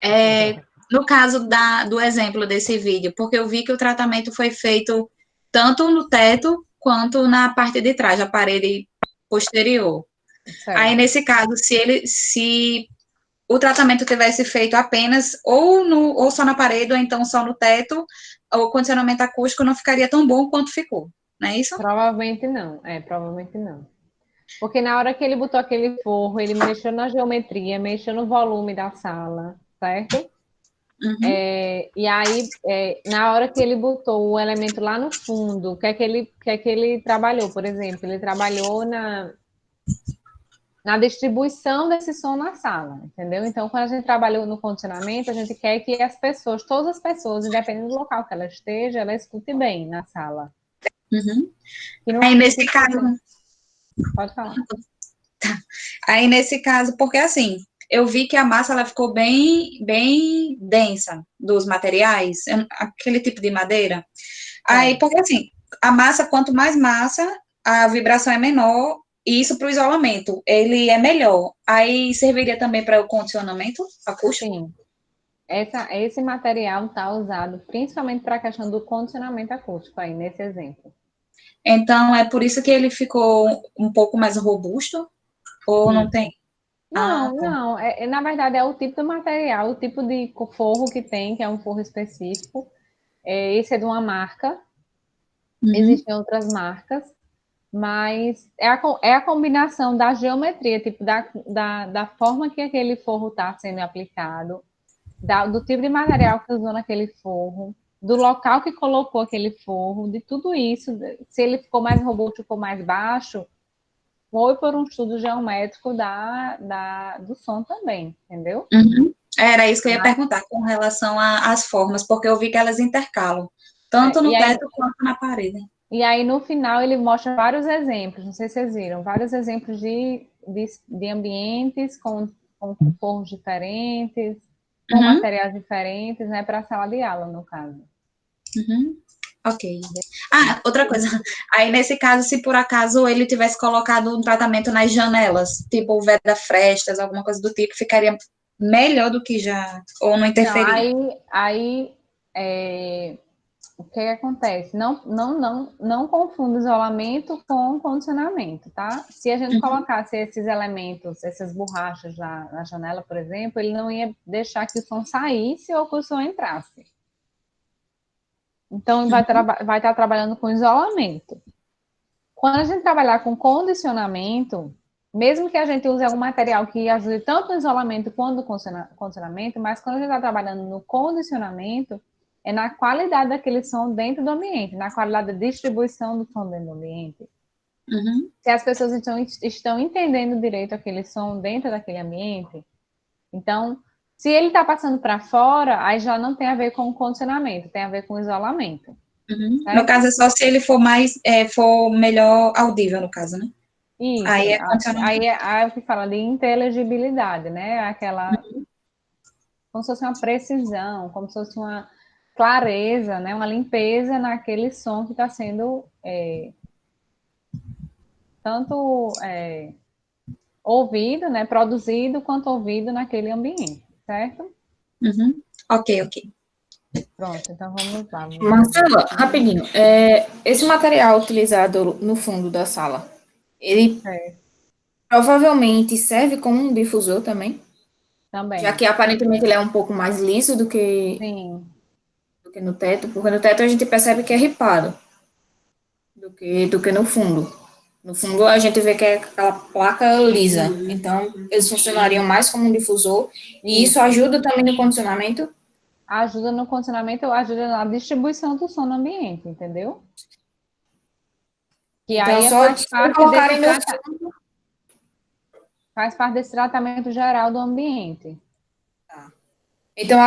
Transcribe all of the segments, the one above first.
É, no caso do exemplo desse vídeo, porque eu vi que o tratamento foi feito tanto no teto quanto na parte de trás, a parede posterior. Aí, Certo. nesse caso, se o tratamento tivesse feito apenas ou só na parede, ou então só no teto, o condicionamento acústico não ficaria tão bom quanto ficou, não é isso? Provavelmente não. Provavelmente não. Porque na hora que ele botou aquele forro, ele mexeu na geometria, mexeu no volume da sala, certo? Uhum. E aí, na hora que ele botou o elemento lá no fundo, o que é que ele trabalhou, por exemplo? Ele trabalhou na distribuição desse som na sala, entendeu? Então, quando a gente trabalhou no condicionamento, a gente quer que as pessoas, todas as pessoas, independente do local que ela esteja, ela escute bem na sala. Uhum. E não Aí, nesse aconteça caso, também. Pode falar. Aí, nesse caso, porque assim, eu vi que a massa ela ficou bem densa dos materiais, aquele tipo de madeira. Aí, Certo. porque assim, a massa, quanto mais massa, a vibração é menor, e isso para o isolamento, ele é melhor. Aí serviria também para o condicionamento acústico? Sim. Esse material está usado principalmente para a questão do condicionamento acústico aí, nesse exemplo. Então, é por isso que ele ficou um pouco mais robusto, ou não tem? Isso. Ah, Não, tá. não. Na verdade, é o tipo do material, o tipo de forro que tem, que é um forro específico. Esse é de uma marca, Uhum, existem outras marcas, mas é a combinação da geometria, tipo, da forma que aquele forro está sendo aplicado, do tipo de material que usou naquele forro, do local que colocou aquele forro, de tudo isso. Se ele ficou mais robusto, ficou mais baixo, foi por um estudo geométrico do som também, entendeu? uhum. Era isso que eu ia Mas, perguntar com relação às formas, porque eu vi que elas intercalam, tanto e no aí, teto quanto na parede. e aí, no final, ele mostra vários exemplos, não sei se vocês viram, vários exemplos de ambientes com forros diferentes, com Uhum, materiais diferentes, né, para a sala de aula, no caso. uhum. Ok. Ah, outra coisa. Aí, nesse caso, se por acaso ele tivesse colocado um tratamento nas janelas, tipo veda-frestas, alguma coisa do tipo, ficaria melhor do que já, ou não Não, interferir. aí o que acontece? Não confunda isolamento com condicionamento, tá? Se a gente Uhum, colocasse esses elementos, essas borrachas na janela, por exemplo, ele não ia deixar que o som saísse ou que o som entrasse. Então, vai estar trabalhando com isolamento. Quando a gente trabalhar com condicionamento, mesmo que a gente use algum material que ajude tanto no isolamento quanto no condicionamento, mas quando a gente está trabalhando no condicionamento, é na qualidade daquele som dentro do ambiente, na qualidade da distribuição do som dentro do ambiente. uhum, Se as pessoas estão entendendo direito aquele som dentro daquele ambiente, então, se ele está passando para fora, aí já não tem a ver com o condicionamento, tem a ver com o isolamento, uhum. No certo? caso, é só se ele for for melhor audível, no caso, né? Isso, Aí é condicionamento. aí é o que fala de inteligibilidade, né? Aquela, como se fosse uma precisão, como se fosse uma clareza, né? Uma limpeza naquele som que está sendo tanto ouvido, né? Produzido, quanto ouvido naquele ambiente, certo? Uhum. Ok, ok. Pronto, então vamos lá, vamos seguir Marcela, aqui. rapidinho. Esse material utilizado no fundo da sala, ele É, provavelmente serve como um difusor também, já também, que aparentemente ele é um pouco mais liso sim, do que no teto, porque no teto a gente percebe que é ripado do que no fundo. No fundo a gente vê que é aquela placa lisa, então eles funcionariam mais como um difusor, e isso isso. ajuda também no condicionamento. Ajuda no condicionamento, ajuda na distribuição do som no ambiente, entendeu? Que Então, aí só faz se parte colocarem no fundo. faz parte desse tratamento geral do ambiente. Então, Né?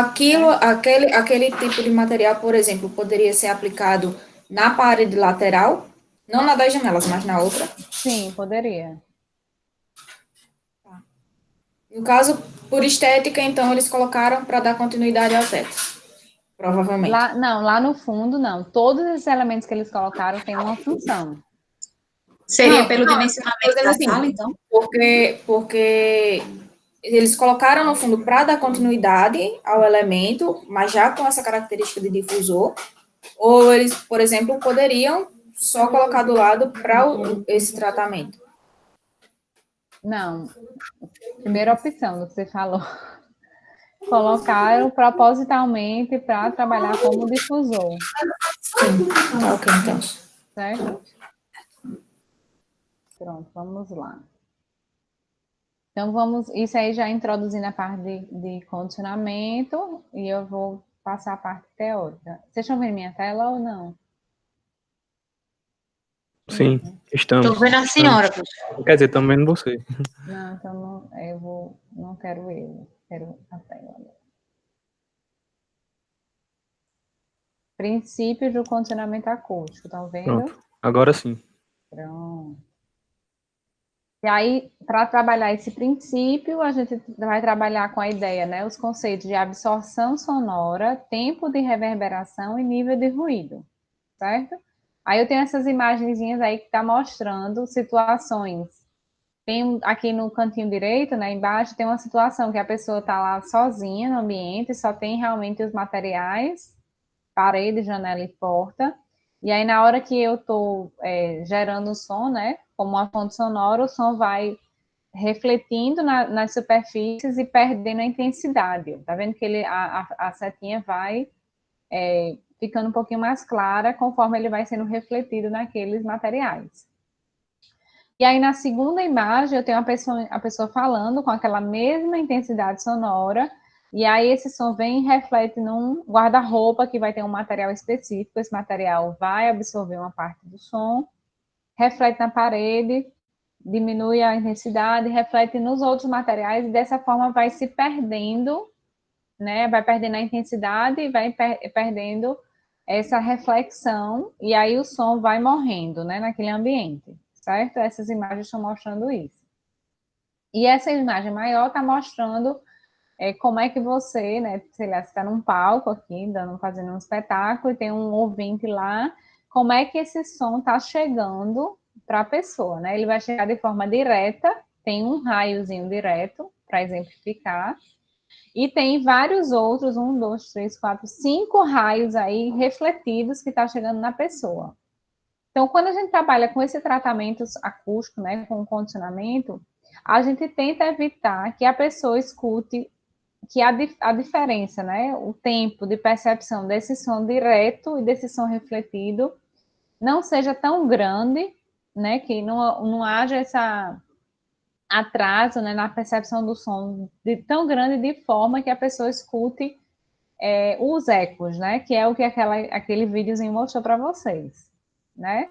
aquele tipo de material, por exemplo, poderia ser aplicado na parede lateral, não na das janelas, mas na outra. Sim, poderia. No caso, por estética, então, eles colocaram para dar continuidade ao teto, provavelmente. Lá no fundo, não. Todos esses elementos que eles colocaram têm uma função. Seria Não, pelo estou dimensionamento dizendo da sala, assim, então? porque eles colocaram no fundo para dar continuidade ao elemento, mas já com essa característica de difusor, ou eles, por exemplo, poderiam só colocar do lado para esse tratamento? Não, primeira opção do que você falou. Colocaram propositalmente para trabalhar como difusor. Sim, tá ok, então. Certo? Pronto, vamos lá. Então, vamos, isso aí já introduzindo a parte de condicionamento, e eu vou passar a parte teórica. Vocês estão vendo minha tela ou não? Sim, estamos. Estou vendo a senhora, professor. Quer dizer, também vendo você. Não, então não quero ele, quero a tela. Princípio do condicionamento acústico, estão vendo? Pronto, agora sim. Pronto. E aí, para trabalhar esse princípio, a gente vai trabalhar com a ideia, né? Os conceitos de absorção sonora, tempo de reverberação e nível de ruído, certo? Aí eu tenho essas imagenzinhas aí que está mostrando situações. Tem aqui no cantinho direito, né, embaixo, tem uma situação que a pessoa está lá sozinha no ambiente, só tem realmente os materiais, parede, janela e porta. E aí, na hora que eu estou gerando o som, né, como uma fonte sonora, o som vai refletindo nas superfícies e perdendo a intensidade. Tá vendo que a setinha vai ficando um pouquinho mais clara conforme ele vai sendo refletido naqueles materiais. E aí, na segunda imagem, eu tenho a pessoa falando com aquela mesma intensidade sonora, e aí esse som vem e reflete num guarda-roupa que vai ter um material específico, esse material vai absorver uma parte do som, reflete na parede, diminui a intensidade, reflete nos outros materiais, e dessa forma vai se perdendo, né? Vai perdendo a intensidade e vai perdendo essa reflexão, e aí o som vai morrendo, né, naquele ambiente, certo? Essas imagens estão mostrando isso. E essa imagem maior está mostrando como é que você, né, sei lá, você está num palco aqui, fazendo um espetáculo, e tem um ouvinte lá, como é que esse som está chegando para a pessoa, né? Ele vai chegar de forma direta, tem um raiozinho direto, para exemplificar, e tem vários outros, 1, 2, 3, 4, 5 raios aí refletidos que está chegando na pessoa. Então, quando a gente trabalha com esse tratamento acústico, né, com o condicionamento, a gente tenta evitar que a pessoa escute que a diferença, né, o tempo de percepção desse som direto e desse som refletido não seja tão grande, né, que não haja esse atraso, né, na percepção do som tão grande de forma que a pessoa escute os ecos, né, que é o que aquele videozinho mostrou para vocês, né?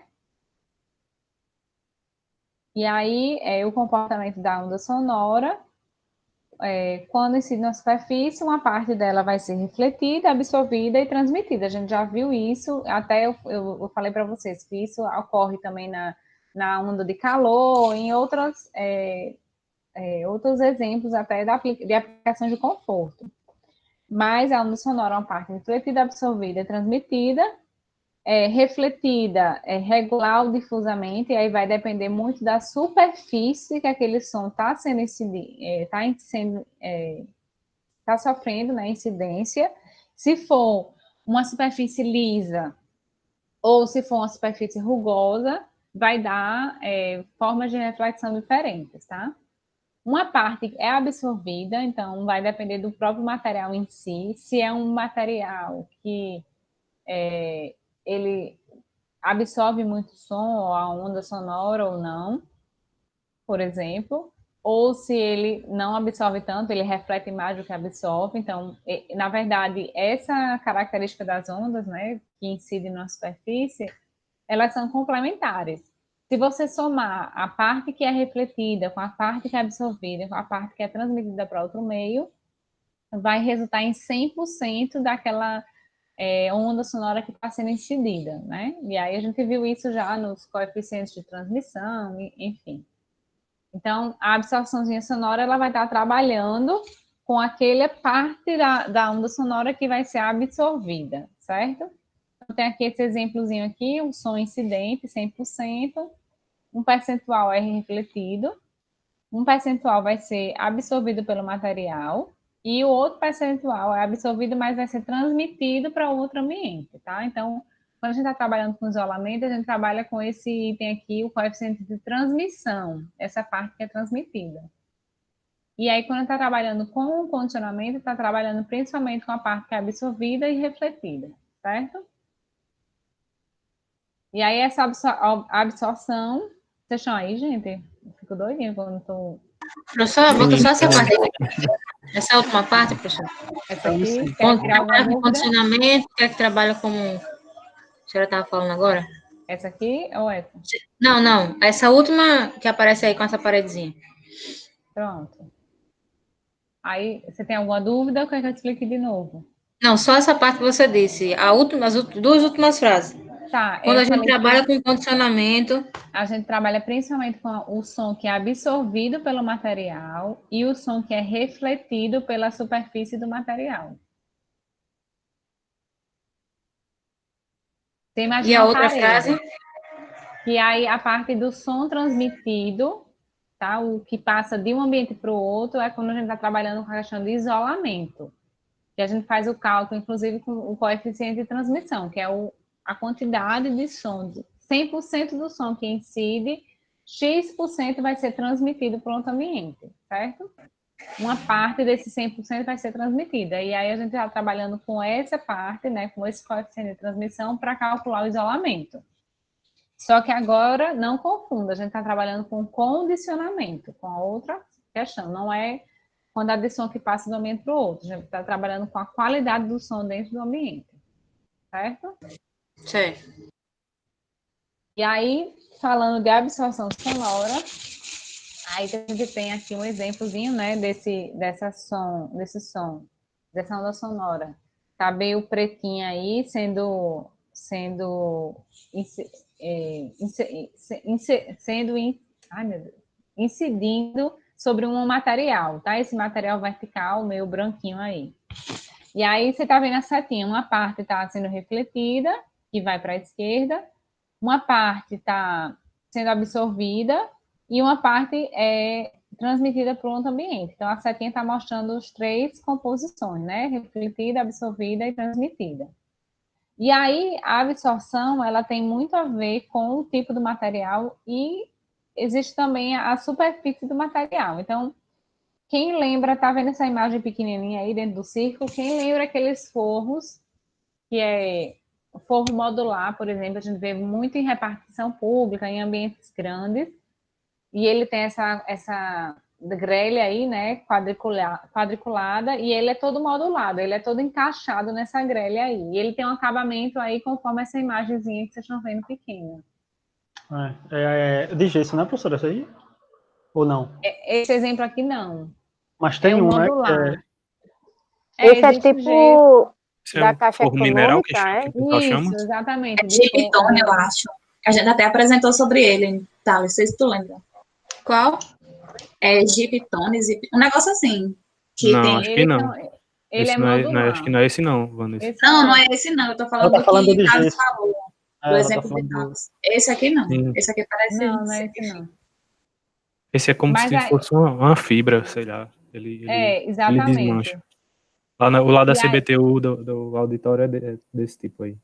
E aí, o comportamento da onda sonora, quando incide na superfície, uma parte dela vai ser refletida, absorvida e transmitida. A gente já viu isso, até eu falei para vocês que isso ocorre também na onda de calor, em outros exemplos até de aplicação de conforto. Mas a onda sonora é uma parte refletida, absorvida e transmitida, refletida, regular ou difusamente, e aí vai depender muito da superfície que aquele som está tá sofrendo, né, incidência. Se for uma superfície lisa ou se for uma superfície rugosa, vai dar formas de reflexão diferentes, tá? Uma parte é absorvida, então vai depender do próprio material em si. Se é um material que ele absorve muito som, ou a onda sonora ou não, por exemplo, ou se ele não absorve tanto, ele reflete mais do que absorve. Então, na verdade, essa característica das ondas, né, que incidem na superfície, elas são complementares. Se você somar a parte que é refletida com a parte que é absorvida, com a parte que é transmitida para outro meio, vai resultar em 100% daquela onda sonora que está sendo incidida, né? E aí a gente viu isso já nos coeficientes de transmissão, enfim. Então, a absorçãozinha sonora, ela vai estar trabalhando com aquela parte da onda sonora que vai ser absorvida, certo? Então, tem aqui esse exemplozinho aqui, um som incidente, 100%, um percentual é refletido, um percentual vai ser absorvido pelo material e o outro percentual é absorvido, mas vai ser transmitido para outro ambiente, tá? Então, quando a gente está trabalhando com isolamento, a gente trabalha com esse item aqui, o coeficiente de transmissão, essa parte que é transmitida. E aí, quando está trabalhando com o condicionamento, está trabalhando principalmente com a parte que é absorvida e refletida, certo? E aí, essa absorção... Vocês estão aí, gente? Eu fico doidinha quando estou... Professor, volta só essa parte aí. Essa última parte, professor. Essa aqui, Quer quer tirar alguma trabalha com dúvida? condicionamento, quer que trabalha como... A senhora estava falando agora? Essa aqui ou essa? Não. Essa última que aparece aí com essa paredezinha. Pronto. Aí, você tem alguma dúvida ou quer que eu explique de novo? Não, só essa parte que você disse. As duas últimas frases. Tá, Quando a eu gente falei trabalha que com condicionamento, a gente trabalha principalmente com o som que é absorvido pelo material e o som que é refletido pela superfície do material. Você e imagina a uma outra parede, frase, que aí a parte do som transmitido, tá? O que passa de um ambiente para o outro é quando a gente está trabalhando com a questão de isolamento. Que a gente faz o cálculo, inclusive, com o coeficiente de transmissão, que é a quantidade de som. 100% do som que incide, X% vai ser transmitido para outro ambiente, certo? Uma parte desse 100% vai ser transmitida. E aí a gente está trabalhando com essa parte, né, com esse coeficiente de transmissão, para calcular o isolamento. Só que agora, não confunda, a gente está trabalhando com condicionamento, com a outra questão. Não é quantidade de som que passa de um ambiente para o outro. A gente está trabalhando com a qualidade do som dentro do ambiente, certo? certo. E aí, falando de absorção sonora, aí a gente tem aqui um exemplozinho, né, desse onda sonora. Tá bem o pretinho aí, sendo ai, meu Deus, incidindo sobre um material, tá? Esse material vertical, meio branquinho aí. E aí você tá vendo a setinha, uma parte está sendo refletida, que vai para a esquerda, uma parte está sendo absorvida e uma parte é transmitida para o outro ambiente. Então, a setinha está mostrando as três composições, né? Refletida, absorvida e transmitida. E aí, a absorção, ela tem muito a ver com o tipo do material e existe também a superfície do material. Então, quem lembra, tá vendo essa imagem pequenininha aí dentro do círculo? Quem lembra aqueles forros, que é o forro modular, por exemplo, a gente vê muito em repartição pública, em ambientes grandes, e ele tem essa grelha aí, né, quadriculada, e ele é todo modulado, ele é todo encaixado nessa grelha aí. E ele tem um acabamento aí conforme essa imagenzinha que vocês estão vendo pequena. De gesso, né, professora, essa aí? Ou não? Esse exemplo aqui não. Mas tem o um, né? modular. Esse é existe o tipo Isso é da o Caixa forro mineral Econômica, é? que o pessoal chama? Isso, exatamente. É Giptone, eu acho. A gente até apresentou sobre ele, tá? Não sei se tu lembra. Qual? É Giptone, um negócio assim. Que Não, tem. acho que não. Ele é Esse não é, modular. acho que não é esse não, Vanessa. Esse Não é esse não. Eu tô Ela falando tá do falando que de Thales gesso. falou. Do Ela tá exemplo de falando do... Thales. Esse aqui não. Sim. Esse aqui parece. Não é esse não. Esse é como Mas se aí- fosse uma fibra, sei lá. Ele exatamente. desmancha. O lado da E aí- CBTU do auditório é desse tipo aí.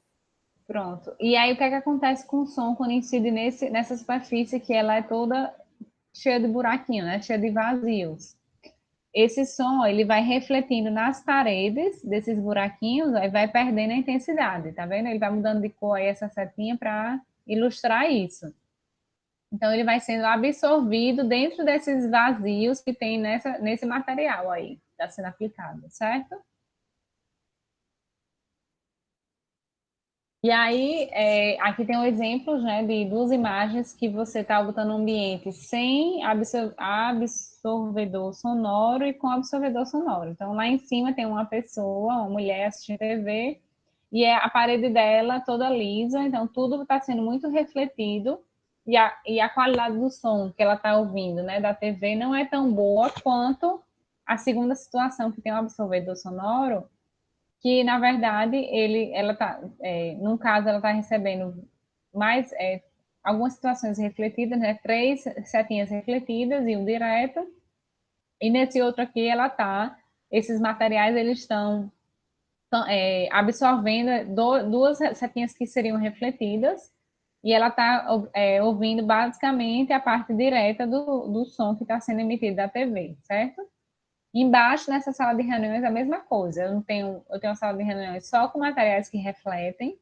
Pronto. E aí, o que é que acontece com o som quando incide nessa superfície que ela é toda cheia de buraquinho, né? Cheia de vazios. Esse som, ele vai refletindo nas paredes desses buraquinhos, aí vai perdendo a intensidade, tá vendo? Ele vai mudando de cor aí essa setinha para ilustrar isso. Então, ele vai sendo absorvido dentro desses vazios que tem nesse material aí, que está sendo aplicado, certo? E aí, aqui tem um exemplo, né, de duas imagens que você está botando um ambiente sem absorvedor sonoro e com absorvedor sonoro. Então, lá em cima tem uma pessoa, uma mulher assistindo TV, e a parede dela toda lisa, então tudo está sendo muito refletido, e a qualidade do som que ela está ouvindo, né, da TV não é tão boa quanto a segunda situação, que tem um absorvedor sonoro, que na verdade ela tá, no caso ela está recebendo mais algumas situações refletidas, né? 3 setinhas refletidas e um direto. E nesse outro aqui, esses materiais, eles estão absorvendo duas setinhas que seriam refletidas, e ela está ouvindo basicamente a parte direta do som que está sendo emitido da TV, certo? Embaixo, nessa sala de reuniões, a mesma coisa. Eu tenho uma sala de reuniões só com materiais que refletem,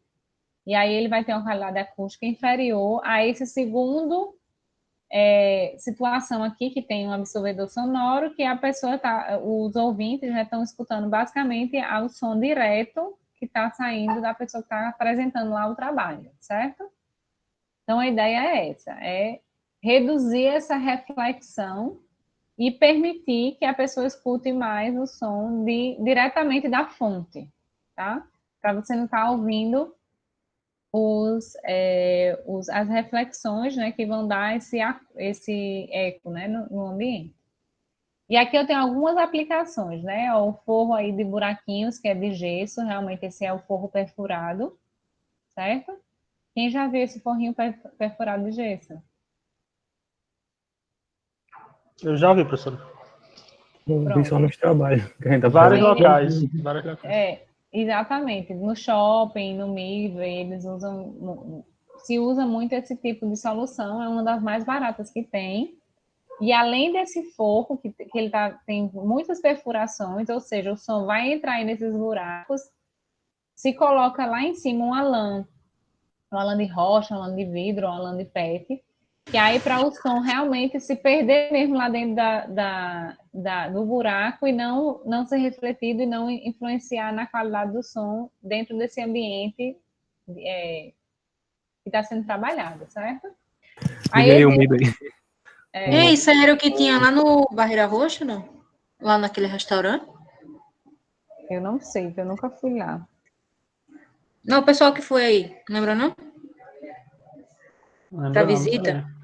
e aí ele vai ter uma qualidade acústica inferior a esse segundo situação aqui, que tem um absorvedor sonoro, que a pessoa os ouvintes já estão escutando basicamente o som direto que está saindo da pessoa que está apresentando lá o trabalho, certo? Então, a ideia é essa, é reduzir essa reflexão e permitir que a pessoa escute mais o som diretamente da fonte, tá? Para você não estar ouvindo as reflexões, né, que vão dar esse eco, né, no ambiente. E aqui eu tenho algumas aplicações, né? O forro aí de buraquinhos, que é de gesso, realmente esse é o forro perfurado, certo? Quem já viu esse forrinho perfurado de gesso? Eu já vi, professor. Eu vi só nos trabalhos que a gente tá Vários fazendo. locais. Exatamente. No shopping, no Midway, eles se usa muito esse tipo de solução, é uma das mais baratas que tem. E além desse forro, que ele tem muitas perfurações, ou seja, o som vai entrar aí nesses buracos, se coloca lá em cima uma lã de rocha, uma lã de vidro, uma lã de PET, que aí para o som realmente se perder mesmo lá dentro do buraco e não ser refletido e não influenciar na qualidade do som dentro desse ambiente que está sendo trabalhado, certo? Liga aí o medo aí. Ei, isso aí era o que tinha lá no Barreira Roxa, não? Lá naquele restaurante? Eu não sei, porque eu nunca fui lá. Não, o pessoal que foi aí, lembra não? Pra Lembra não visita? também.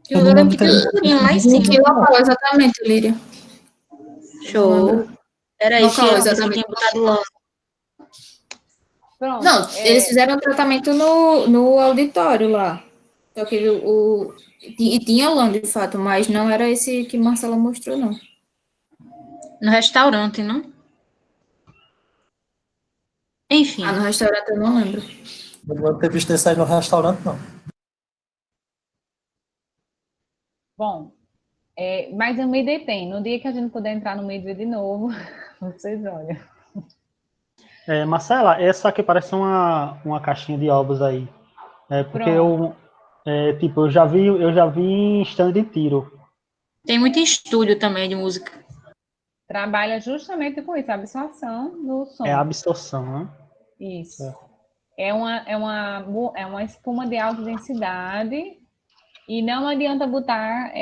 Eu lembro que tinha lá em Que cima. local exatamente, Líria? Show. Era isso, Local tinha, disse que exatamente. tinha botado lã. Pronto. Não, eles fizeram tratamento no auditório lá. Só que e tinha lã, de fato, mas não era esse que Marcela mostrou, não. No restaurante, não? Enfim. No restaurante eu não lembro. Não vou ter visto esse aí no restaurante, não. Bom, mas eu me detém. No dia que a gente puder entrar no Midway de novo, vocês olham. Marcela, essa aqui parece uma caixinha de ovos aí. Porque eu já vi em stand de tiro. Tem muito estúdio também de música. Trabalha justamente com isso, a absorção do som. É a absorção, né? Isso. Certo. É uma espuma de alta densidade e não adianta botar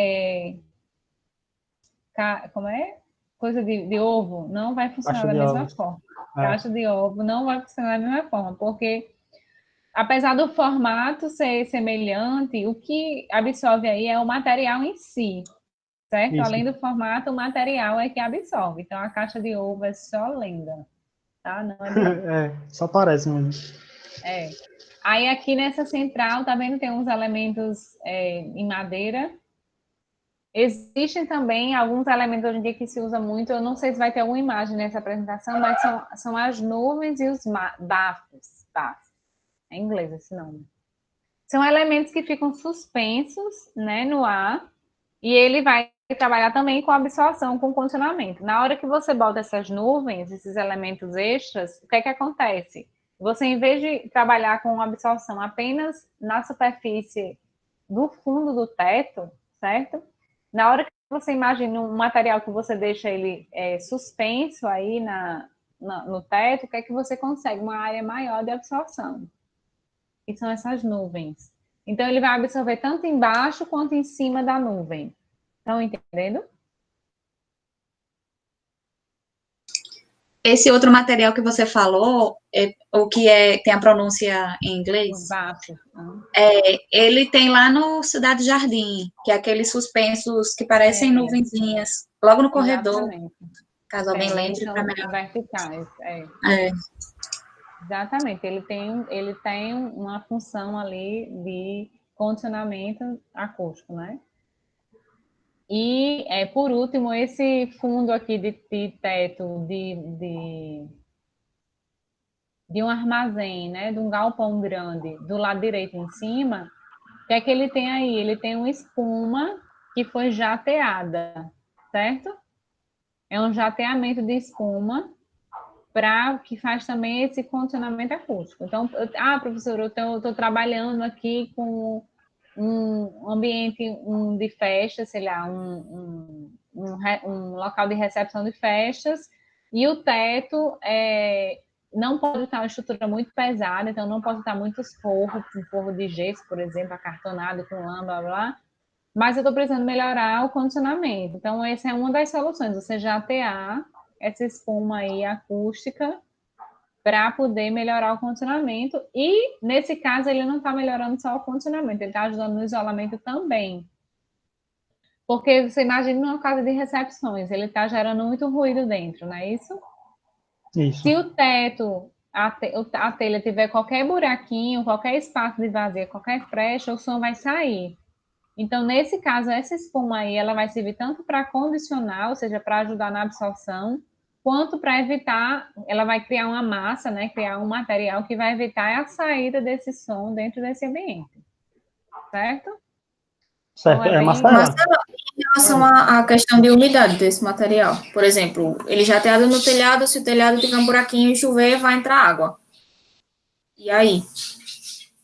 como é? Coisa de ovo, não vai funcionar Caixa da de mesma ovos. forma. Caixa de ovo não vai funcionar da mesma forma, porque apesar do formato ser semelhante, o que absorve aí é o material em si, certo? Isso. Além do formato, o material é que absorve. Então, a caixa de ovo é só lenda, tá? Não é Só parece mesmo. Aí, aqui nessa central, tá vendo? Tem uns elementos em madeira. Existem também alguns elementos hoje em dia que se usa muito. Eu não sei se vai ter alguma imagem nessa apresentação, mas são as nuvens e os bafos. É em inglês esse nome. São elementos que ficam suspensos, né, no ar, e ele vai trabalhar também com absorção, com condicionamento. Na hora que você bota essas nuvens, esses elementos extras, o que é que acontece? Você, em vez de trabalhar com absorção apenas na superfície do fundo do teto, certo? Na hora que você imagina um material que você deixa ele suspenso aí no teto, o que é que você consegue? Uma área maior de absorção. E são essas nuvens. Então, ele vai absorver tanto embaixo quanto em cima da nuvem. Estão entendendo? Esse outro material que você falou, o que tem a pronúncia em inglês, Os bafos. ele tem lá no Cidade Jardim, que é aqueles suspensos que parecem nuvenzinhas, logo no corredor, Exatamente. caso alguém lembre. São verticais. Exatamente. Ele tem uma função ali condicionamento acústico, né? E, por último, esse fundo aqui de teto de um armazém, né, de um galpão grande, do lado direito em cima, o que é que ele tem aí? Ele tem uma espuma que foi jateada, certo? É um jateamento de espuma que faz também esse condicionamento acústico. Então, professora, eu estou trabalhando aqui com um ambiente de festa, sei lá, um local de recepção de festas, e o teto não pode estar uma estrutura muito pesada, então não pode estar muitos forros, um forro de gesso, por exemplo, acartonado com lã, blá, blá, mas eu estou precisando melhorar o condicionamento. Então, essa é uma das soluções, você jatear essa espuma aí acústica para poder melhorar o condicionamento. E, nesse caso, ele não está melhorando só o condicionamento, ele está ajudando no isolamento também. Porque você imagina numa casa de recepções, ele está gerando muito ruído dentro, não é isso? Isso. Se o teto, a telha tiver qualquer buraquinho, qualquer espaço de vazio, qualquer frecha, o som vai sair. Então, nesse caso, essa espuma aí, ela vai servir tanto para condicionar, ou seja, para ajudar na absorção, quanto para evitar, ela vai criar uma massa, né, criar um material que vai evitar a saída desse som dentro desse ambiente. Certo? Certo, Então, Marcela? Marcela, em relação à questão de umidade desse material, por exemplo, ele jateado no telhado, se o telhado tiver um buraquinho e chover, vai entrar água. E aí?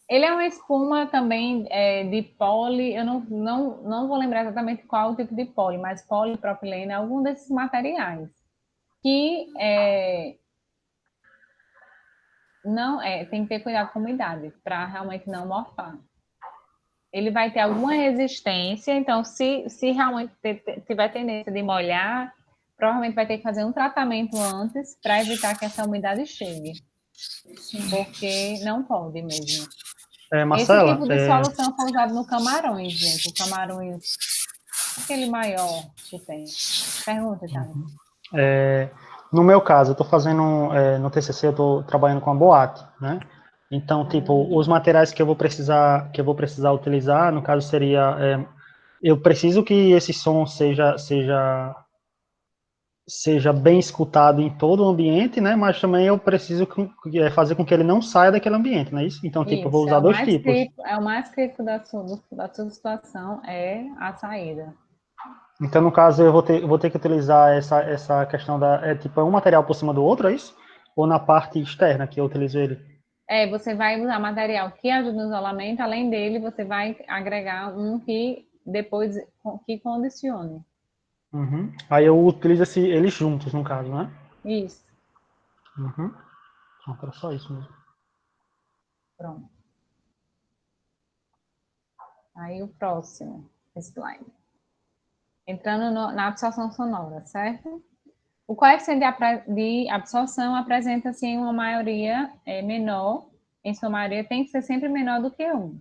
Ele é uma espuma também de poli, eu não vou lembrar exatamente qual o tipo de poli, mas polipropileno, algum desses materiais, que tem que ter cuidado com a umidade, para realmente não morfar. Ele vai ter alguma resistência, então se realmente tiver tendência de molhar, provavelmente vai ter que fazer um tratamento antes para evitar que essa umidade chegue. Porque não pode mesmo. Marcela, esse tipo de solução foi usado no Camarões, gente. O Camarões, aquele maior que tem. Pergunta, Thales. no meu caso, eu estou fazendo, no TCC, eu estou trabalhando com a boate, né? Então, tipo, os materiais que eu vou precisar utilizar, no caso seria, eu preciso que esse som seja bem escutado em todo o ambiente, né? Mas também eu preciso fazer com que ele não saia daquele ambiente, não é isso? Então, tipo, eu vou Isso, usar dois tipos. o mais crítico da sua situação é a saída. Então, no caso, eu vou ter que utilizar essa questão tipo, um material por cima do outro, é isso? Ou na parte externa que eu utilizo ele? Você vai usar material que ajuda no isolamento, além dele, você vai agregar um que depois que condicione. Uhum. Aí eu utilizo eles juntos, no caso, né? Isso. Uhum. Pronto, era só isso mesmo. Pronto. Aí o próximo slide. Entrando na absorção sonora, certo? O coeficiente de absorção apresenta-se em uma maioria menor, em sua maioria tem que ser sempre menor do que 1.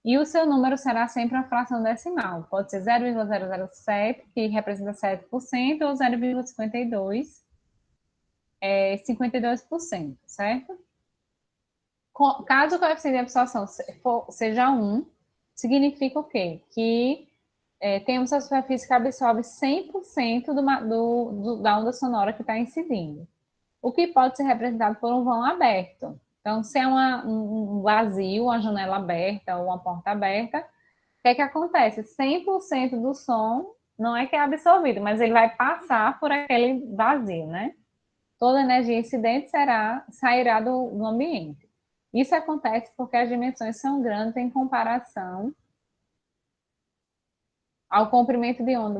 E o seu número será sempre uma fração decimal. Pode ser 0,007, que representa 7%, ou 0,52, 52%, certo? Caso o coeficiente de absorção seja 1, significa o quê? Que temos a superfície que absorve 100% da onda sonora que está incidindo. O que pode ser representado por um vão aberto. Então, se é um vazio, uma janela aberta ou uma porta aberta, o que é que acontece? 100% do som não é que é absorvido, mas ele vai passar por aquele vazio, né? Toda energia incidente sairá do ambiente. Isso acontece porque as dimensões são grandes em comparação ao comprimento de onda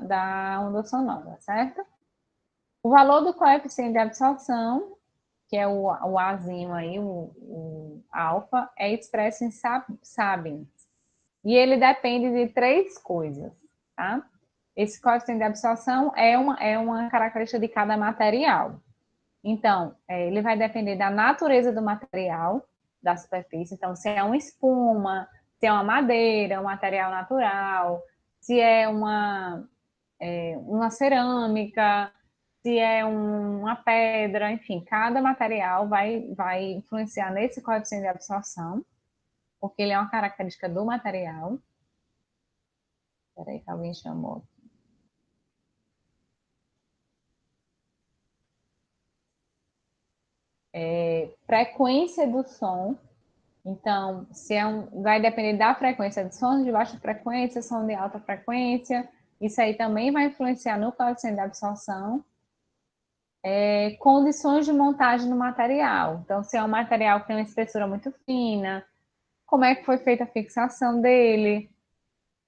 da onda sonora, certo? O valor do coeficiente de absorção, que é o Azinho aí, o alfa, é expresso em sabens. E ele depende de 3 coisas, tá? Esse coeficiente de absorção é uma característica de cada material. Então, ele vai depender da natureza do material, da superfície. Então, se é uma espuma, se é uma madeira, um material natural, se é uma cerâmica, se é uma pedra, enfim, cada material vai influenciar nesse coeficiente de absorção. porque ele é uma característica do material. Espera aí que alguém chamou. Frequência do som. Então, se vai depender da frequência de som de baixa frequência, som de alta frequência. Isso aí também vai influenciar no coeficiente de absorção. Condições de montagem do material. Então, se é um material que tem uma espessura muito fina, como é que foi feita a fixação dele,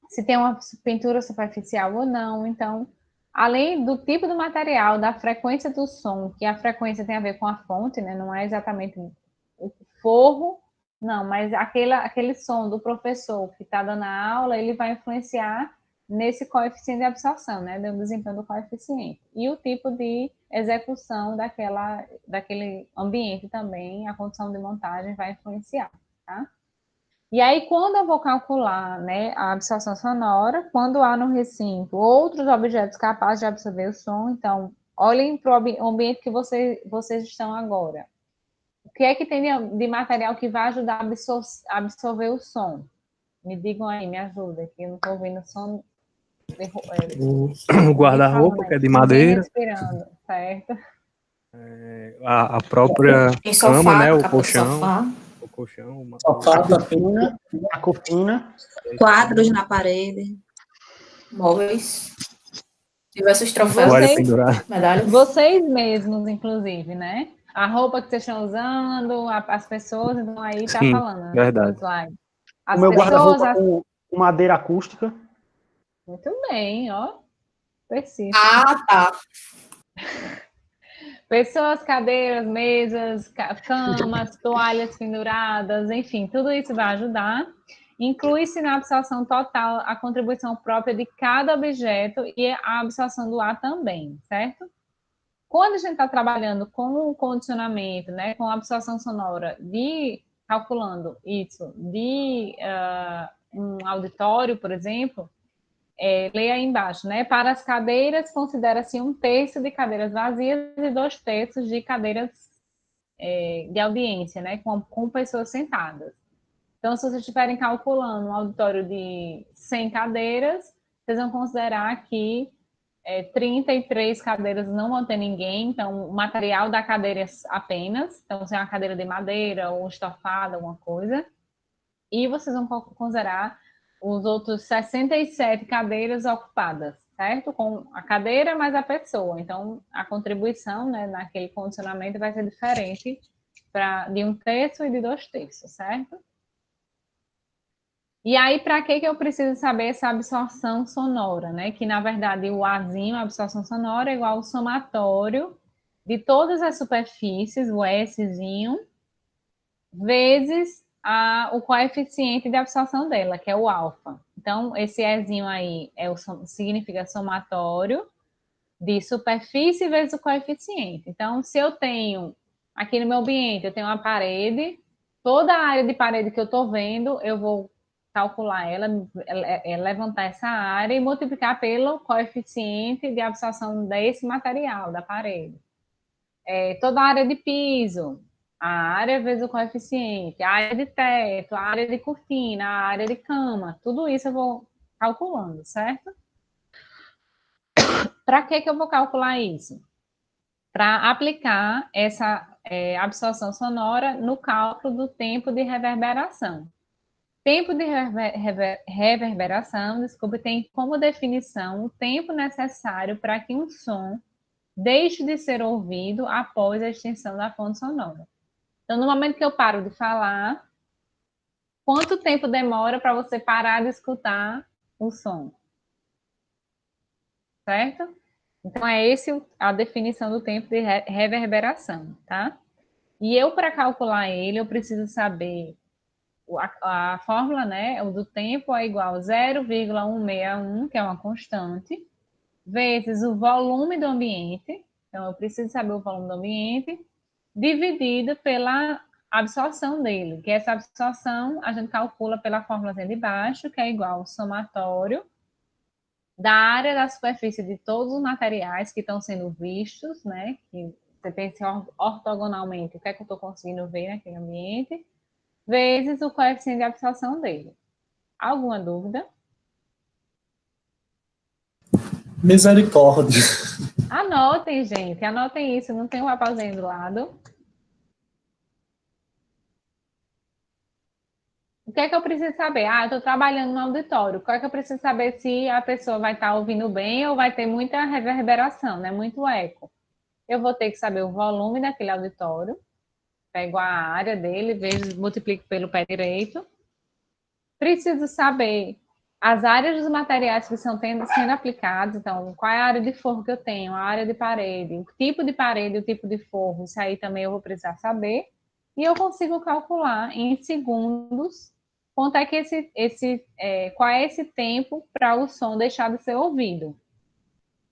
se tem uma pintura superficial ou não. Então, além do tipo do material, da frequência do som, que a frequência tem a ver com a fonte, né? Não é exatamente o forro, não, mas aquele som do professor que está dando a aula, ele vai influenciar nesse coeficiente de absorção, né? No desempenho do coeficiente. E o tipo de execução daquele ambiente também, a condição de montagem vai influenciar, tá? E aí, quando eu vou calcular, né, a absorção sonora, quando há no recinto outros objetos capazes de absorver o som, então, olhem para o ambiente que vocês estão agora. O que é que tem de material que vai ajudar a absorver o som? Me digam aí, me ajuda, que eu não estou ouvindo o som. O guarda-roupa, que é de madeira. Respirando, certo? A própria Tem cama, sofá, né? O capa de colchão. sofá. O colchão. Sofá, A cortina. Quadros na parede. Móveis. Diversos troféus. Toalha Vocês, pendurada. Medalhas. vocês mesmos, inclusive, né? A roupa que vocês estão usando, as pessoas, então aí tá Sim, falando, né, verdade. no slide. O As meu pessoas, guarda-roupa com madeira acústica. muito bem, ó, preciso. Ah, tá. Pessoas, cadeiras, mesas, camas, toalhas penduradas, enfim, tudo isso vai ajudar. Inclui-se na absorção total a contribuição própria de cada objeto e a absorção do ar também, certo? Quando a gente está trabalhando com o condicionamento, né, com a absorção sonora, calculando isso de um auditório, por exemplo, leia aí embaixo, né? Para as cadeiras, considera-se 1/3 de cadeiras vazias e 2/3 de cadeiras de audiência, né? Com pessoas sentadas. Então, se vocês estiverem calculando um auditório de 100 cadeiras, vocês vão considerar que 33 cadeiras não vão ter ninguém, então o material da cadeira apenas, então se é uma cadeira de madeira ou estofada, alguma coisa, e vocês vão considerar os outros 67 cadeiras ocupadas, certo? Com a cadeira mais a pessoa. Então, a contribuição, né, naquele condicionamento vai ser diferente de 1/3 e de 2/3, certo? E aí, para que eu preciso saber essa absorção sonora, né? Que, na verdade, o Azinho, a absorção sonora, é igual ao somatório de todas as superfícies, o Szinho, vezes o coeficiente de absorção dela, que é o alfa. Então, esse Ezinho aí significa somatório de superfície vezes o coeficiente. Então, se eu tenho, aqui no meu ambiente, eu tenho uma parede, toda a área de parede que eu estou vendo, eu vou calcular ela, levantar essa área e multiplicar pelo coeficiente de absorção desse material, da parede. Toda a área de piso, a área vezes o coeficiente, a área de teto, a área de cortina, a área de cama, tudo isso eu vou calculando, certo? Para que eu vou calcular isso? Para aplicar essa absorção sonora no cálculo do tempo de reverberação. Tempo de reverberação, desculpe, tem como definição o tempo necessário para que um som deixe de ser ouvido após a extinção da fonte sonora. Então, no momento que eu paro de falar, quanto tempo demora para você parar de escutar o som? Certo? Então, é esse a definição do tempo de reverberação, tá? E eu, para calcular ele, eu preciso saber a fórmula, né, do tempo é igual a 0,161, que é uma constante, vezes o volume do ambiente, então eu preciso saber o volume do ambiente, dividido pela absorção dele, que essa absorção a gente calcula pela fórmula de baixo, que é igual ao somatório da área da superfície de todos os materiais que estão sendo vistos, né, que você pensa ortogonalmente, o que é que eu estou conseguindo ver naquele ambiente, vezes o coeficiente de absorção dele. Alguma dúvida? Misericórdia. Anotem, gente, anotem isso, não tem um papelzinho do lado. O que é que eu preciso saber? Ah, eu estou trabalhando no auditório. O que é que eu preciso saber se a pessoa vai estar ouvindo bem ou vai ter muita reverberação, né? Muito eco. Eu vou ter que saber o volume daquele auditório. Pego a área dele, vejo, multiplico pelo pé direito. Preciso saber as áreas dos materiais que estão sendo aplicados. Então, qual é a área de forro que eu tenho, a área de parede, o tipo de parede, o tipo de forro. Isso aí também eu vou precisar saber. E eu consigo calcular em segundos quanto é que qual é esse tempo para o som deixar de ser ouvido.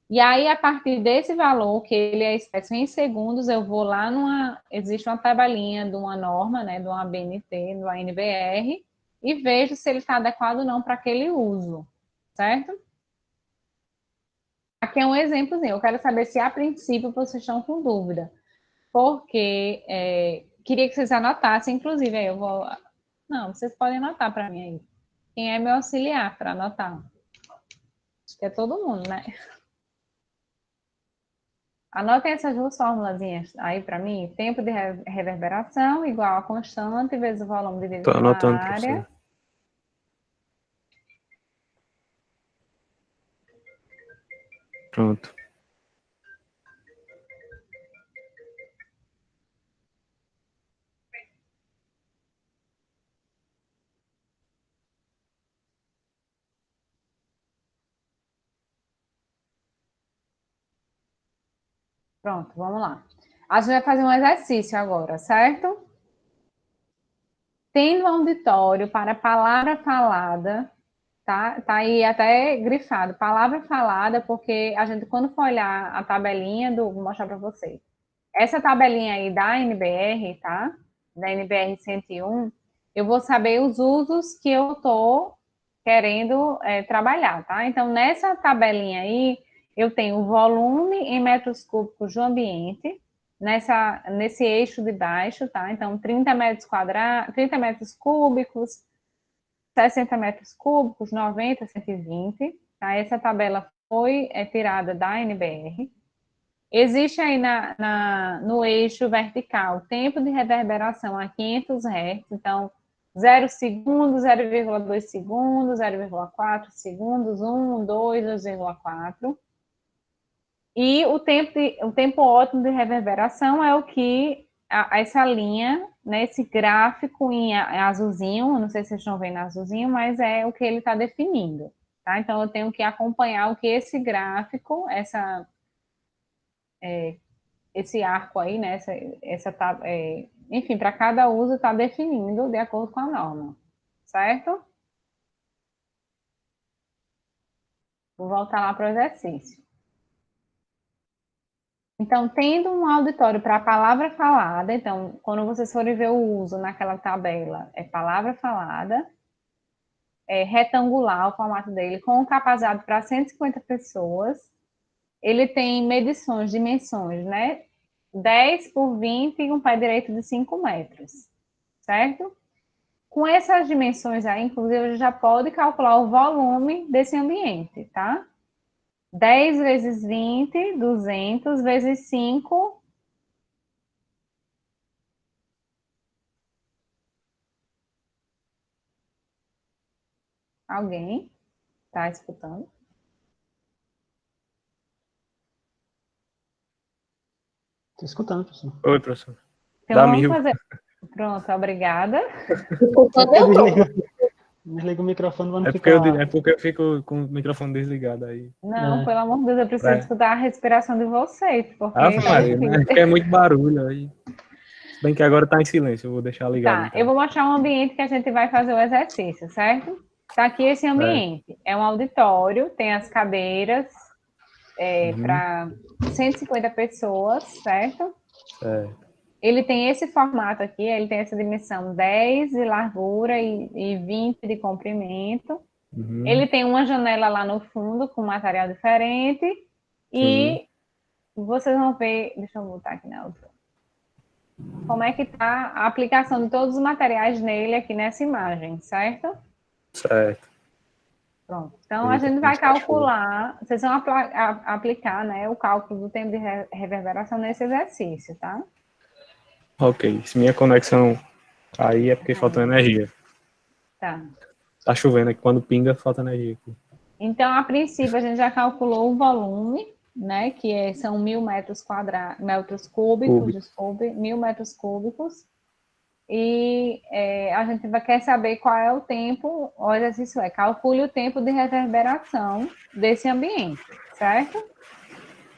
E aí, a partir desse valor, que ele é expresso em segundos, eu vou lá existe uma tabelinha de uma norma, né, de uma ABNT, do ANBR, e vejo se ele está adequado ou não para aquele uso, certo? Aqui é um exemplozinho, eu quero saber se a princípio vocês estão com dúvida, porque queria que vocês anotassem, inclusive, aí eu vou... Não, vocês podem anotar para mim aí. Quem é meu auxiliar para anotar? Acho que é todo mundo, né? Anotem essas duas formulazinhas aí para mim. Tempo de reverberação igual a constante vezes o volume dividido Tô pela anotando, área. professor. Pronto. Pronto, vamos lá. A gente vai fazer um exercício agora, certo? Tendo auditório para palavra falada, tá? Tá aí até grifado, palavra falada, porque a gente, quando for olhar a tabelinha vou mostrar para vocês. Essa tabelinha aí da NBR, tá? Da NBR 101, eu vou saber os usos que eu tô querendo trabalhar, tá? Então, nessa tabelinha aí, eu tenho o volume em metros cúbicos do ambiente, nesse eixo de baixo, tá? Então, 30 metros quadrados, 30 metros cúbicos, 60 metros cúbicos, 90, 120, tá? Essa tabela foi tirada da NBR. Existe aí no eixo vertical tempo de reverberação a 500 Hz, então 0 segundos, 0,2 segundos, 0,4 segundos, 1, 2, 2,4. E o tempo ótimo de reverberação é o que essa linha, né, esse gráfico em azulzinho, não sei se vocês estão vendo azulzinho, mas é o que ele está definindo, tá? Então eu tenho que acompanhar o que esse gráfico, esse arco aí, né? Enfim, para cada uso está definindo de acordo com a norma, certo? Vou voltar lá para o exercício. Então, tendo um auditório para a palavra falada, então, quando vocês forem ver o uso naquela tabela, é palavra falada, é retangular o formato dele, com capacidade para 150 pessoas. Ele tem dimensões, né? 10 por 20 e um pé direito de 5 metros, certo? Com essas dimensões aí, inclusive, você já pode calcular o volume desse ambiente, tá? 10 vezes 20, 200 vezes 5. Alguém está escutando? Estou escutando, professor. Oi, professor. Então, Dá vamos mil. fazer... Pronto, obrigada. Desliga o microfone para não É ficar... porque eu fico com o microfone desligado aí. Não, pelo amor de Deus, eu preciso Pra... escutar a respiração de vocês, Ave porque tá Maria, né? difícil. Porque é muito barulho aí. Se bem que agora tá em silêncio, eu vou deixar ligado Tá, então. eu vou mostrar um ambiente que a gente vai fazer o exercício, certo? Tá aqui esse ambiente. É um auditório, tem as cadeiras para 150 pessoas, certo? Certo. Ele tem esse formato aqui, ele tem essa dimensão 10 de largura e 20 de comprimento. Uhum. Ele tem uma janela lá no fundo com material diferente. Sim. E vocês vão ver... Deixa eu voltar aqui na outra. como é que está a aplicação de todos os materiais nele aqui nessa imagem, certo? Certo. Pronto. Então, a Eita, gente vai mas tá show. calcular, vocês vão aplicar, né, o cálculo do tempo de reverberação nesse exercício, tá? Ok. Se minha conexão cair é porque falta energia. Tá. Tá chovendo aqui, quando pinga, falta energia aqui. Então, a princípio, a gente já calculou o volume, né, são 1.000 metros cúbicos, desculpe, 1.000 metros cúbicos, e a gente quer saber qual é o tempo, o exercício calcule o tempo de reverberação desse ambiente, certo?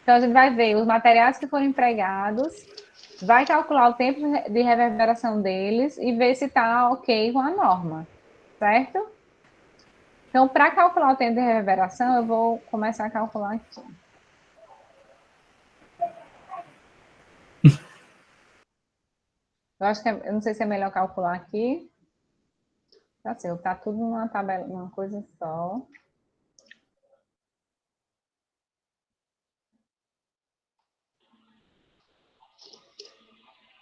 Então, a gente vai ver os materiais que foram empregados, vai calcular o tempo de reverberação deles e ver se está ok com a norma, certo? Então, para calcular o tempo de reverberação, eu vou começar a calcular aqui. Eu acho que eu não sei se é melhor calcular aqui. Assim, tá tudo numa tabela, numa coisa só.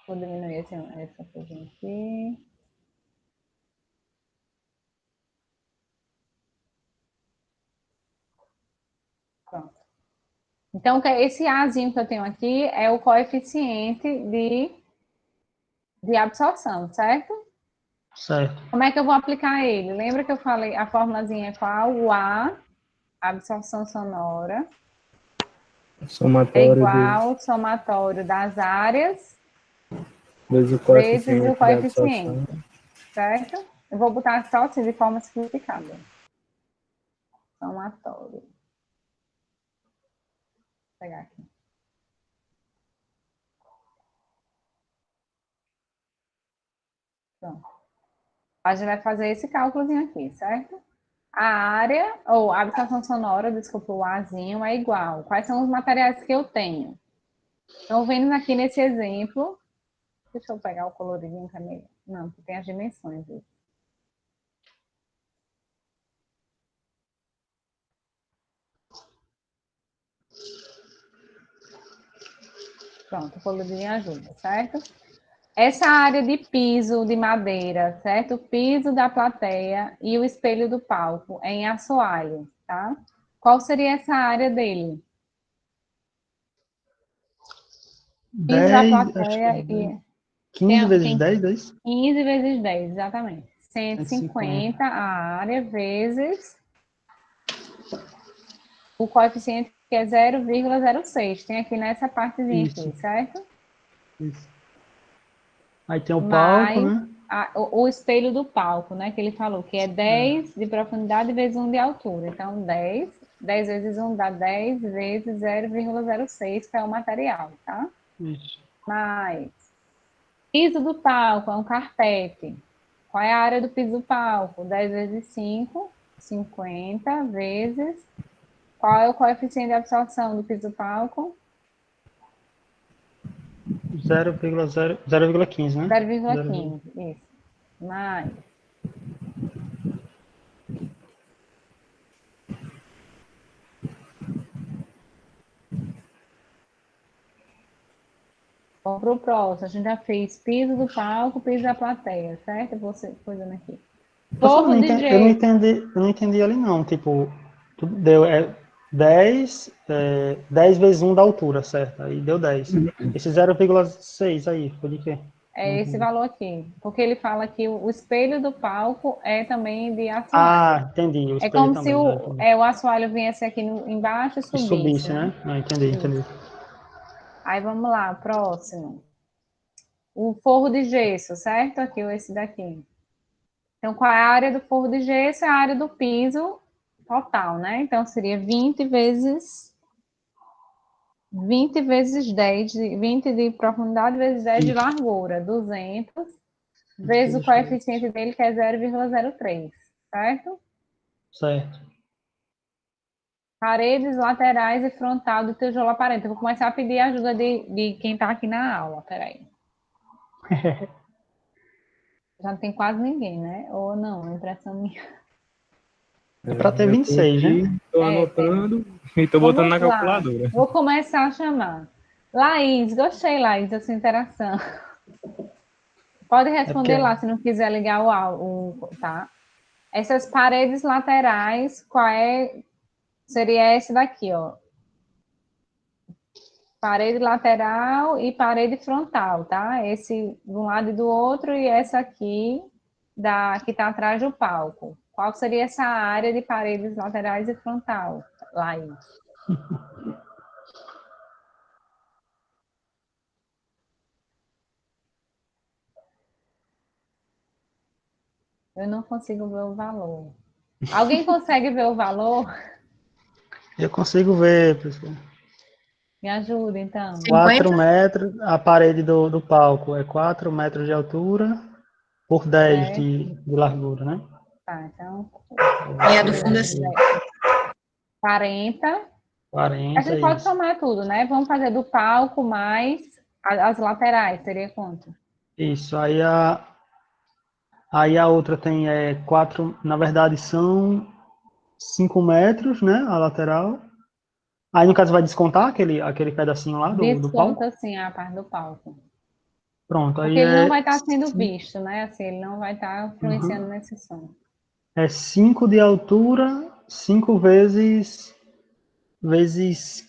Vou diminuir essa coisa aqui. Pronto. Então, esse Azinho que eu tenho aqui é o coeficiente de absorção, certo? Certo. Como é que eu vou aplicar ele? Lembra que eu falei, a formulazinha é qual? O A, absorção sonora, é Somatório igual ao somatório das áreas vezes o vezes o coeficiente de absorção. coeficiente, certo? Eu vou botar só assim de forma simplificada. Somatório. Vou pegar aqui. Pronto. A gente vai fazer esse cálculozinho aqui, certo? A área, ou a habitação sonora, desculpa, o Azinho é igual. Quais são os materiais que eu tenho? Então, vendo aqui nesse exemplo, deixa eu pegar o coloridinho também. Não, porque tem as dimensões. Pronto, o coloridinho ajuda, certo? Essa área de piso de madeira, certo? O piso da plateia e o espelho do palco é em assoalho, tá? Qual seria essa área dele? Piso da 10, acho que plateia é e 15 vezes tem 10, é isso? 15 vezes 10, exatamente. 150. 150 a área vezes o coeficiente que é 0,06. Tem aqui nessa partezinha Isso, aqui, certo? isso. Aí tem o palco, Mais né? o espelho do palco, né? Que ele falou, que é 10 de profundidade vezes 1 de altura. Então, 10 vezes 1 dá 10 vezes 0,06, que é o material, tá? Isso. Mais piso do palco é um carpete. Qual é a área do piso do palco? 10 vezes 5, 50 vezes. Qual é o coeficiente de absorção do piso do palco? 0,15, né? 0,15, isso. Mais. Vamos para o próximo. A gente já fez piso do palco, piso da plateia, certo? Você coisando aqui. Professor, Forro de gesso. eu não entendi ali não, tipo, deu 10 vezes 1 da altura, certo? Aí deu 10. Esse 0,6 aí, foi de quê? É esse valor aqui. Porque ele fala que o espelho do palco é também de assoalho. Ah, entendi, o É espelho como se também, o assoalho viesse aqui embaixo e e subisse, subisse, né? né? Ah, entendi. Aí vamos lá, próximo. O forro de gesso, certo? Aqui, esse daqui. Então, qual é a área do forro de gesso? É a área do piso total, né? Então, seria 20 vezes 10, 20 de profundidade vezes 10 de largura, 200, vezes o coeficiente dele, que é 0,03, certo? Certo. Paredes laterais e frontal do tijolo aparente. Eu vou começar a pedir ajuda de quem está aqui na aula, peraí. Já não tem quase ninguém, né? Ou não, impressão minha. É para ter Eu tô 26, né? aqui, tô anotando e tô botando na Vamos lá. calculadora. Vou começar a chamar. Laís, gostei, Laís, da sua interação. Pode É responder porque lá, se não quiser ligar tá? Essas paredes laterais, seria essa daqui, ó. Parede lateral e parede frontal, tá? Esse de um lado e do outro, e essa aqui, que está atrás do palco. Qual seria essa área de paredes laterais e frontal, Laís? Eu não consigo ver o valor. Alguém consegue ver o valor? eu consigo ver, pessoal. Me ajuda, então. 4 50? metros, a parede do palco é 4 metros de altura por 10 Certo? de largura, né? Tá, então, E a do Vai fundo ser é aqui, 40. A 40, gente pode isso. somar tudo, né? Vamos fazer do palco mais as laterais, seria quanto? Isso, aí a outra tem 4, na verdade são 5 metros, né, a lateral. Aí no caso vai descontar aquele pedacinho lá do palco. Desconta, assim, a parte do palco. Pronto, aí Porque ele não vai estar sendo visto, né? Assim, ele não vai estar influenciando nesse som. é 5 de altura, 5 vezes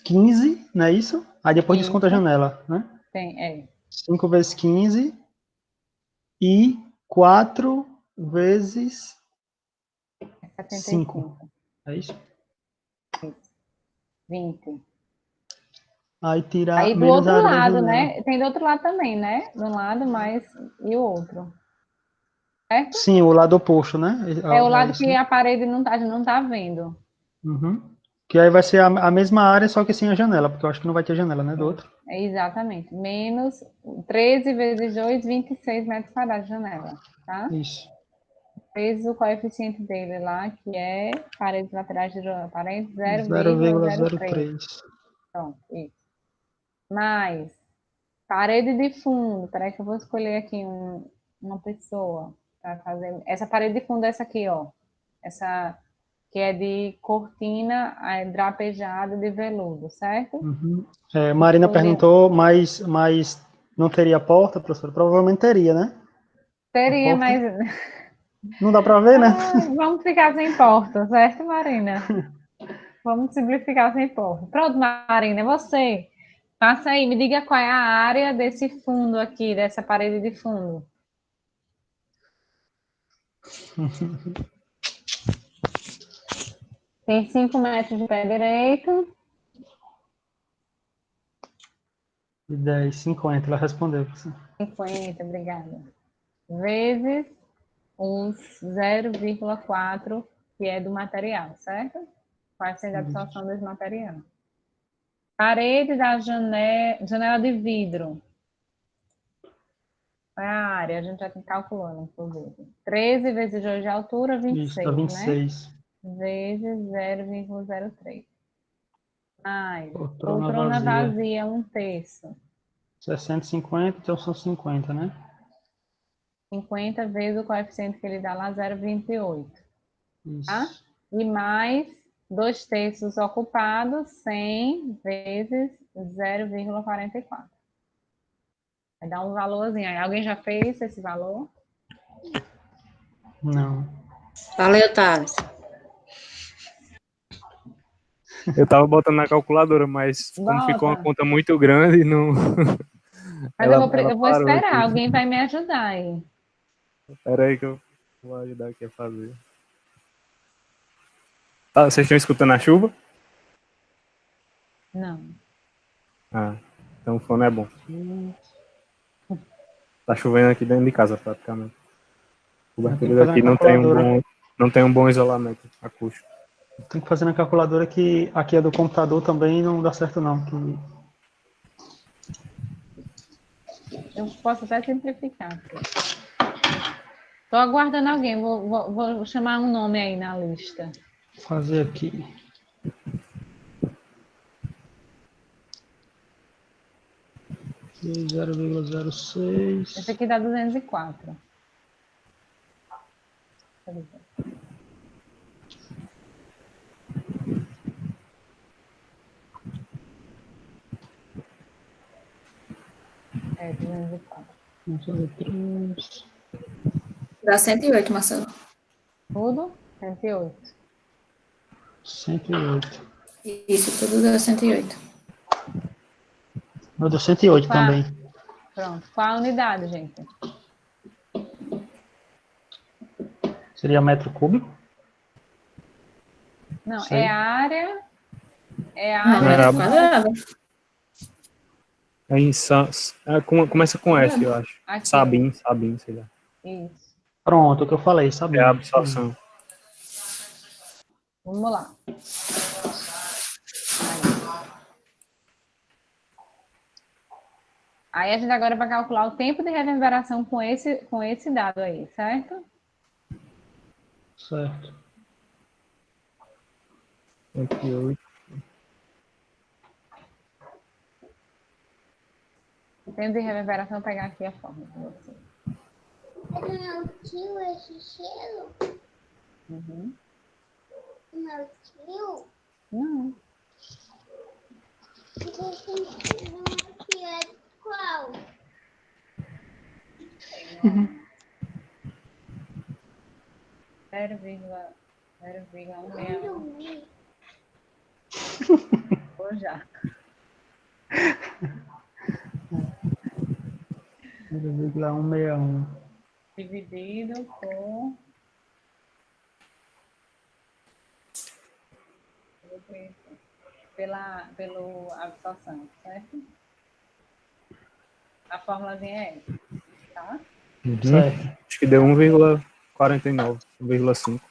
15, não é isso? Aí depois desconta a Isso, janela, né? tem. 5 vezes 15 e 4 vezes É 5, 75. é isso? Isso. 20. Aí tira Aí do menos a outro área da lado, janela. né? Tem do outro lado também, né? De um lado mais e o outro. Certo? Sim, o lado oposto, né? É o É lado isso, que né? a parede a gente não tá vendo. Uhum. Que aí vai ser a mesma área, só que sem a janela, porque eu acho que não vai ter janela, né, do outro. É exatamente. Menos 13 vezes 2, 26 metros quadrados de janela, tá? Isso. Vezes o coeficiente dele lá, que é paredes laterais de parede 0,03. 0,03. Pronto, isso. Mais parede de fundo. Peraí que eu vou escolher aqui uma pessoa para fazer. Essa parede de fundo é essa aqui, ó. Essa que é de cortina drapejada de veludo, certo? Uhum. Marina Escolher. perguntou, mas não teria porta, professor? Provavelmente teria, né? A Teria, porta. mas Não dá para ver, né? vamos ficar sem porta, certo, Marina? Vamos simplificar sem porta. Pronto, Marina, é você. Passa aí, me diga qual é a área desse fundo aqui, dessa parede de fundo. Tem 5 metros de pé direito. 10, 50, ela respondeu, professor. 50, obrigada. Vezes os 0,4, que é do material, certo? Vai ser a absorção desse material. Parede da janela de vidro. Qual é a área? A gente já tem calculando, inclusive. 13 vezes 2 de altura, Isso, dá 26, né? 26. Vezes 0,03. Mais. Poltrona Poltrona vazia. vazia, 1/3. 650, então são 50, né? 50 vezes o coeficiente que ele dá lá, 0,28. Tá? Isso. E mais 2/3 ocupados, 100 vezes 0,44. Vai dar um valorzinho. Aí, alguém já fez esse valor? Não. Valeu, Thales. Eu tava botando na calculadora, mas como ficou uma Bota. conta muito grande, não. Mas eu Ela eu vou parou esperar, aqui. alguém vai me ajudar aí. Espera aí que eu vou ajudar aqui a fazer. Tá, vocês estão escutando a chuva? Não. Ah, então o fone é bom. Tá chovendo aqui dentro de casa praticamente. O Tem que cobertura fazer na daqui calculadora. não tem um bom isolamento acústico. Tem que fazer na calculadora que aqui é do computador também não dá certo não. Eu posso até simplificar. Estou aguardando alguém, vou chamar um nome aí na lista. Fazer aqui. Esse 0,06. aqui dá 204. É, 204. Dá 108, Marcelo. Tudo? 108. 108. Isso, tudo dá 108. Eu dou 108 Opa. também. Pronto. Qual a unidade, gente? Seria metro cúbico? Não, Sei. é a área. É a Não, área. metro Era- quadrado. Começa com F, eu acho. Aqui, Sabim, sei lá. Isso. Pronto, o que eu falei, É a sabia? absorção. Vamos lá. Aí a gente agora vai calcular o tempo de reverberação com esse dado aí, certo? Certo. 108. O tempo de reverberação, vou pegar aqui a fórmula para você. Não tio esse cheiro? Uhum. Não tio? Não. Aqui é qual? 0,161. Vou já. 0,161. Dividido por... pelo absorção, certo? A fórmulazinha é essa, tá? Certo. Acho que deu 1,49, 1,5.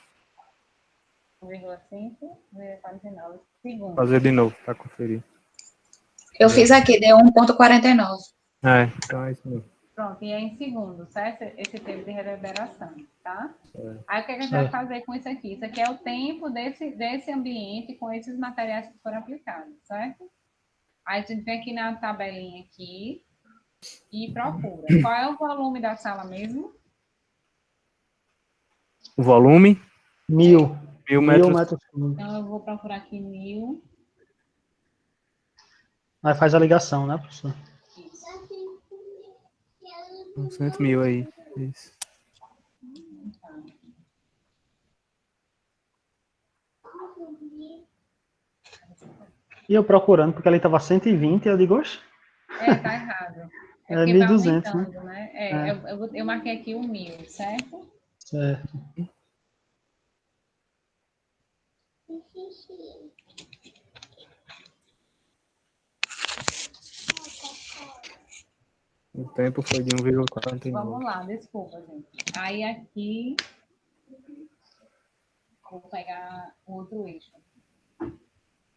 1,5, 1,49 segundos. Fazer de novo para conferir. Eu fiz aqui, deu 1,49. Então é isso mesmo. Pronto, e é em segundos, certo? Esse tempo de reverberação, tá? É. Aí o que a gente vai fazer com isso aqui? Isso aqui é o tempo desse ambiente com esses materiais que foram aplicados, certo? Aí a gente vem aqui na tabelinha aqui e procura. Qual é o volume da sala mesmo? O volume? 1000. 1000 1000 metros. metros cúbicos. Então eu vou procurar aqui 1000. Aí faz a ligação, né, professor? 100 mil aí. Isso. E eu procurando, porque ali estava 120, eu digo, oxe, Tá errado. É porque vai 1.200, aumentando, né? Eu marquei aqui o 1000, certo? certo. O tempo foi de 1,49. Vamos lá, desculpa, gente. Aí aqui, vou pegar outro eixo.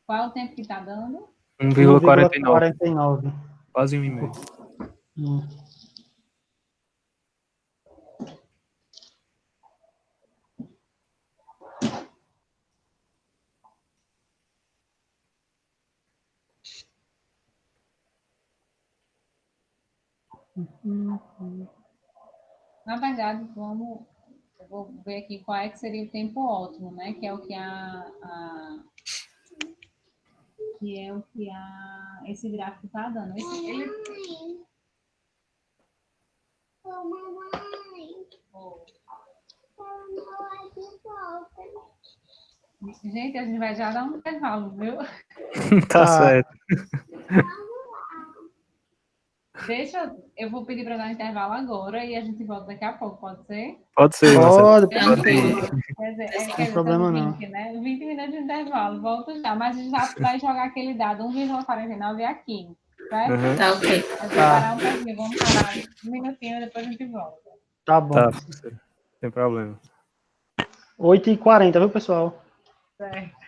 Qual é o tempo que está dando? 1,49. 1,49. Quase 1,5. Na verdade, eu vou ver aqui qual é que seria o tempo ótimo, né? Que é o que esse gráfico está dando. Gente, a gente vai já dar um intervalo, viu? Tá certo. Eu vou pedir para dar um intervalo agora e a gente volta daqui a pouco, pode ser? Pode ser, Marcelo. Pode. Quer dizer, Sem problema, não. 20, né? 20 minutos de intervalo, volto já. Mas a gente já vai jogar aquele dado 1,49 aqui, certo? Uhum. Tá, ok. Vou parar um pouquinho, vamos parar um minutinho e depois a gente volta. Tá bom. Tá, sem problema. 8h40, viu, pessoal? Certo.